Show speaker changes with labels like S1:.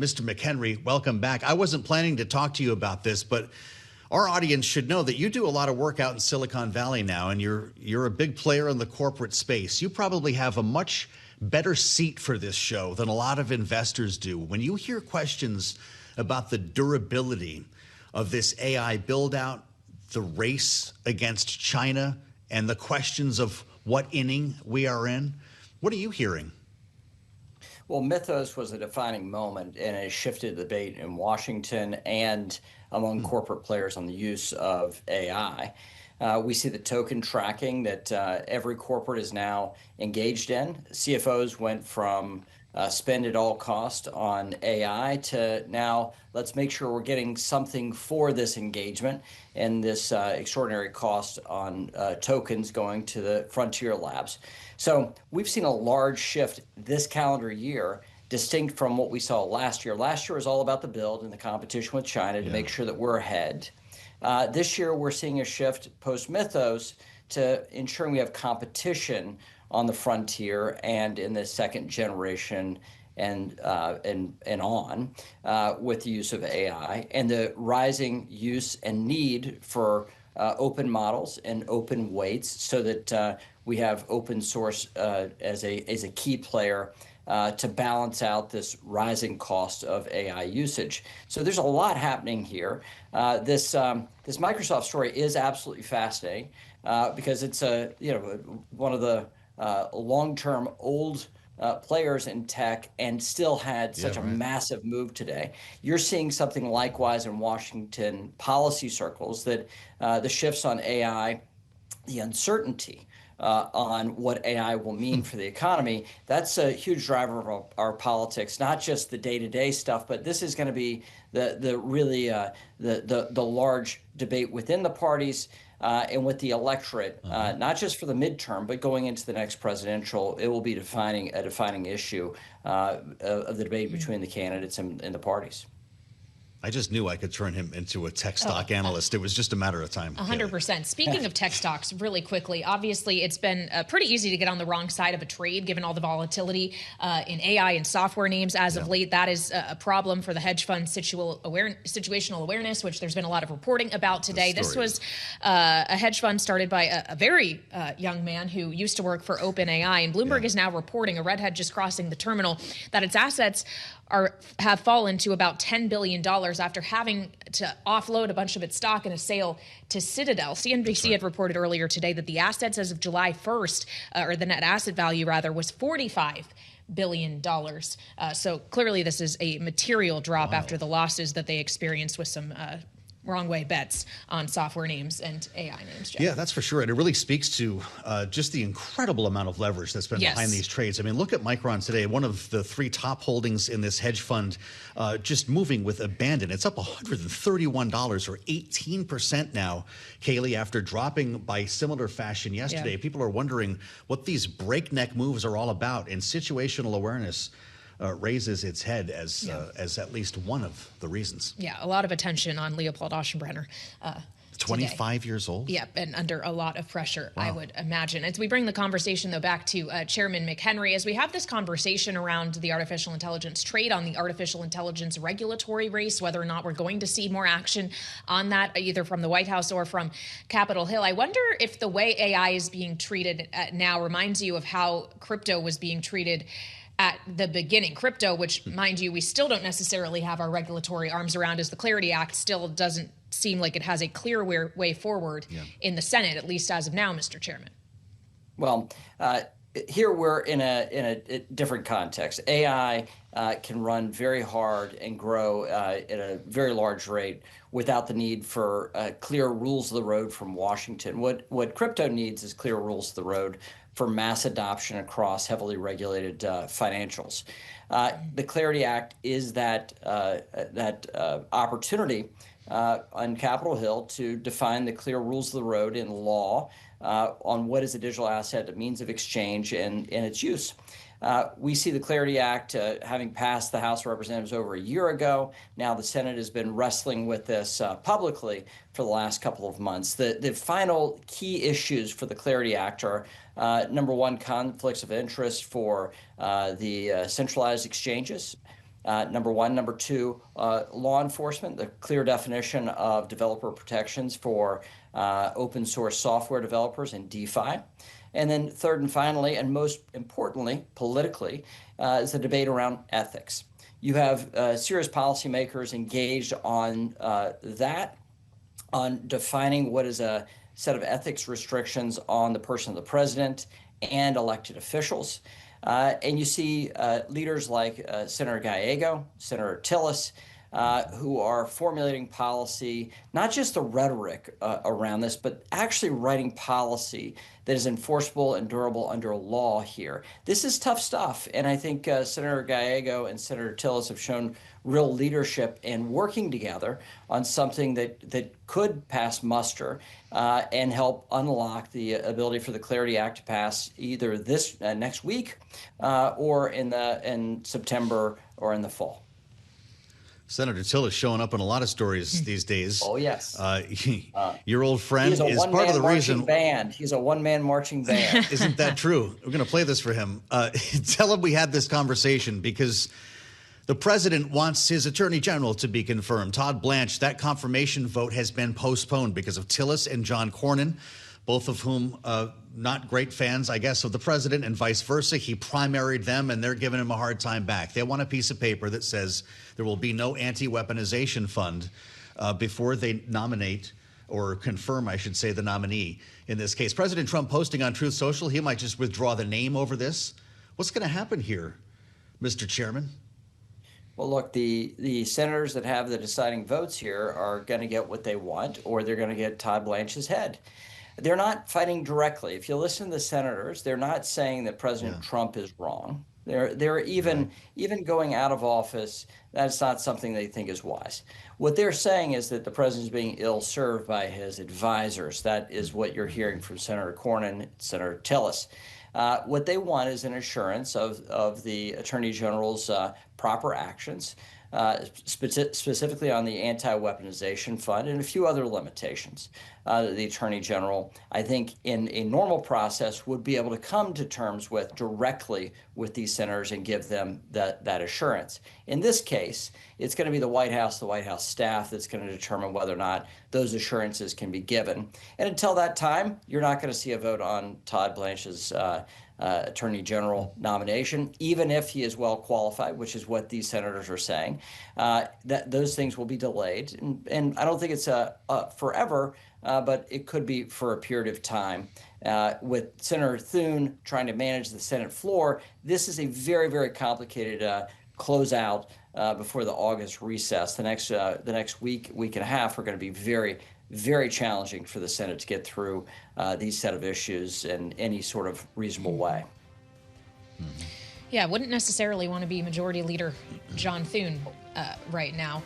S1: Mr. McHenry, welcome back. I wasn't planning to talk to you about this, but our audience should know that you do a lot of work out in Silicon Valley now, and you're a big player in the corporate space. You probably have a much better seat for this show than a lot of investors do. When you hear questions about the durability of this AI build-out, the race against China, and the questions of what inning we are in, what are you hearing?
S2: Well, Mythos was a defining moment, and it shifted the debate in Washington and among corporate players on the use of AI. We see the token tracking that every corporate is now engaged in. CFOs went from spend at all cost on AI to now let's make sure we're getting something for this engagement and this extraordinary cost on tokens going to the frontier labs. So we've seen a large shift this calendar year, distinct from what we saw last year. Last year was all about the build and the competition with China to make sure that we're ahead. This year, we're seeing a shift post-Mythos to ensuring we have competition on the frontier and in the second generation and on with the use of AI and the rising use and need for open models and open weights so that we have open source as a key player to balance out this rising cost of AI usage. So there's a lot happening here. This Microsoft story is absolutely fascinating because it's one of the long-term old players in tech and still had such a massive move today. You're seeing something likewise in Washington policy circles that the shifts on AI, the uncertainty on what AI will mean for the economy, that's a huge driver of our politics, not just the day-to-day stuff, but this is going to be the large debate within the parties and with the electorate, not just for the midterm, but going into the next presidential. It will be a defining issue of the debate between the candidates and the parties.
S1: I just knew I could turn him into a tech stock analyst. It was just a matter of time.
S3: 100%. Speaking of tech stocks, really quickly, obviously it's been pretty easy to get on the wrong side of a trade given all the volatility in AI and software names as of late. That is a problem for the hedge fund situational awareness, which there's been a lot of reporting about today. This was a hedge fund started by a very young man who used to work for OpenAI, and Bloomberg is now reporting, a redhead just crossing the terminal, that its assets have fallen to about $10 billion after having to offload a bunch of its stock in a sale to Citadel. CNBC had reported earlier today that the assets as of July 1st, or the net asset value rather, was $45 billion. So clearly this is a material drop after the losses that they experienced with some wrong way bets on software names and AI names, Jeff.
S1: Yeah, that's for sure. And it really speaks to just the incredible amount of leverage that's been behind these trades. I mean, look at Micron today, one of the three top holdings in this hedge fund, just moving with abandon. It's up $131 or 18% now, Kaylee, after dropping by similar fashion yesterday. People are wondering what these breakneck moves are all about, and situational awareness raises its head as at least one of the reasons.
S3: Yeah, a lot of attention on Leopold Aschenbrenner.
S1: 25 years old?
S3: Yep, and under a lot of pressure, I would imagine. As we bring the conversation, though, back to Chairman McHenry, as we have this conversation around the artificial intelligence trade, on the artificial intelligence regulatory race, whether or not we're going to see more action on that, either from the White House or from Capitol Hill, I wonder if the way AI is being treated now reminds you of how crypto was being treated at the beginning. Crypto, which, mind you, we still don't necessarily have our regulatory arms around, as the Clarity Act still doesn't seem like it has a clear way forward in the Senate, at least as of now, Mr. Chairman.
S2: Well, here we're in a different context. AI can run very hard and grow at a very large rate without the need for clear rules of the road from Washington. What crypto needs is clear rules of the road for mass adoption across heavily regulated financials. The Clarity Act is that opportunity on Capitol Hill to define the clear rules of the road in law on what is a digital asset, a means of exchange, and its use. We see the Clarity Act having passed the House of Representatives over a year ago. Now the Senate has been wrestling with this publicly for the last couple of months. The final key issues for the Clarity Act are, number one, conflicts of interest for the centralized exchanges. Number one. Number two, law enforcement, the clear definition of developer protections for open source software developers and DeFi. And then third and finally, and most importantly, politically, is the debate around ethics. You have serious policymakers engaged on that, on defining what is a set of ethics restrictions on the person of the president and elected officials. And you see leaders like Senator Gallego, Senator Tillis, who are formulating policy, not just the rhetoric around this, but actually writing policy that is enforceable and durable under law here. This is tough stuff, and I think Senator Gallego and Senator Tillis have shown real leadership in working together on something that could pass muster and help unlock the ability for the Clarity Act to pass either this next week or in September or in the fall.
S1: Senator Tillis showing up in a lot of stories these days.
S2: Oh, yes.
S1: Your old friend is part of the reason.
S2: He's a one-man marching band.
S1: Isn't that true? We're going to play this for him. Tell him we had this conversation because the president wants his attorney general to be confirmed. Todd Blanche, that confirmation vote has been postponed because of Tillis and John Cornyn, both of whom not great fans, I guess, of the president and vice versa. He primaried them, and they're giving him a hard time back. They want a piece of paper that says there will be no anti-weaponization fund before they nominate or confirm, I should say, the nominee in this case. President Trump posting on Truth Social, he might just withdraw the name over this. What's going to happen here, Mr. Chairman?
S2: Well, look, the senators that have the deciding votes here are going to get what they want, or they're going to get Todd Blanche's head. They're not fighting directly. If you listen to the senators, they're not saying that President Trump is wrong. They're even going out of office. That's not something they think is wise. What they're saying is that the president is being ill-served by his advisors. That is what you're hearing from Senator Cornyn, Senator Tillis. What they want is an assurance of the Attorney General's proper actions, specifically on the anti-weaponization fund and a few other limitations. The Attorney General, I think, in a normal process, would be able to come to terms with directly with these senators and give them that assurance. In this case, it's going to be the White House staff that's going to determine whether or not those assurances can be given. And until that time, you're not going to see a vote on Todd Blanche's Attorney General nomination, even if he is well qualified, which is what these senators are saying. That those things will be delayed, and I don't think it's forever, but it could be for a period of time. With Senator Thom trying to manage the Senate floor, this is a very, very complicated closeout before the August recess. The next week and a half are going to be very, very challenging for the Senate to get through these set of issues in any sort of reasonable way.
S3: Yeah, wouldn't necessarily want to be Majority Leader John Thune right now.